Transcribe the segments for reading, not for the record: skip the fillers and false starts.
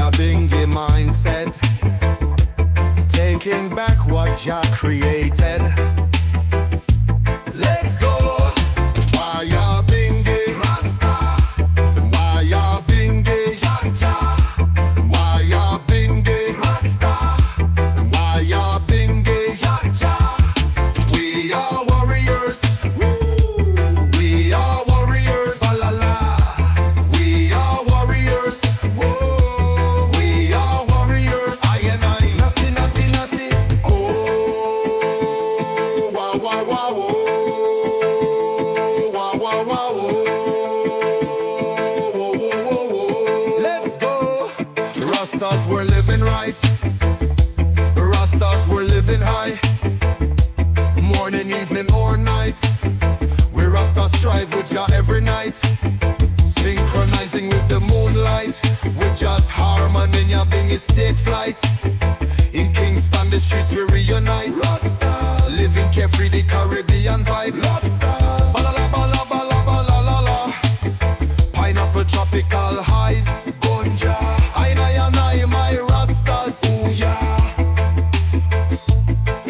Nyabinghi mindset, taking back what Jah created. Let's go. Nyabinghi Rasta, Nyabinghi Jah, Nyabinghi Rasta, Nyabinghi Jah. We are warriors. We are warriors. Balala. We are warriors. We are warriors. I and I. Natty, natty, natty. Oh, wow, wow, wow. Oh, wow, wow, wow. Oh. Let's go. Rastas, we're living right. Rastas, we're living high. Morning, evening, or night. We Rastas strive with Jah every night. Synchronizing with the moonlight. With Jah's harmony, Nyabinghi's take flight. In Kingston, the streets we reunite. Rastas, living carefree, the Caribbean vibes. Lobsters, balala, bala, bala, bala, la, la. Pineapple tropical highs. Gonja, I, my Rastas. Ooh, yeah.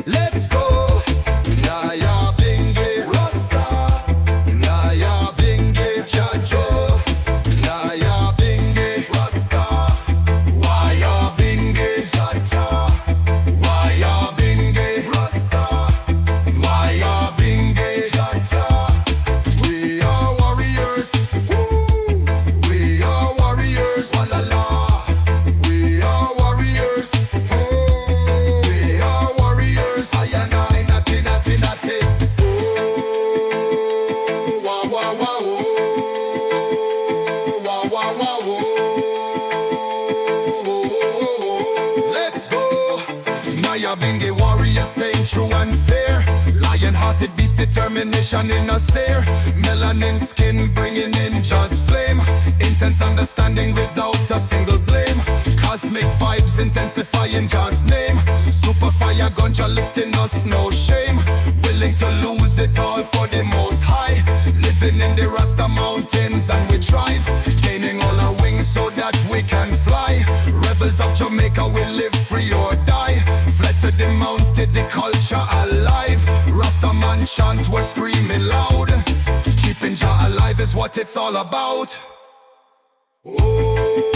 Let's go. Nyabinghi Rasta, Nyabinghi Jah, Nyabinghi Rasta, Nyabinghi Jah, Nyabinghi Rasta, Nyabinghi Jah. We are warriors. We are warriors. Walala. We are warriors. We are warriors. I and I, natty, natty, natty. Oh, wow, wow, wow. Oh, wow, wow, wow. Oh. Let's go. Nyabinghi Warriors, staying true and fair. Lion-hearted beast, determination in a stare. Melanin skin, bringing in Jah's flame. Intense understanding without a single blame. Cosmic vibes intensifying Jah's name. Super fire ganja lifting us, no shame. Willing to lose it all for the most high. Living in the Rasta mountains and we thrive. Gaining all our wings so that we can fly. Rebels of Jamaica, we live free or die. Fled to the mountains, did the culture alive. Rasta man chant, we're screaming loud. Keeping Jah alive is what it's all about. Oh.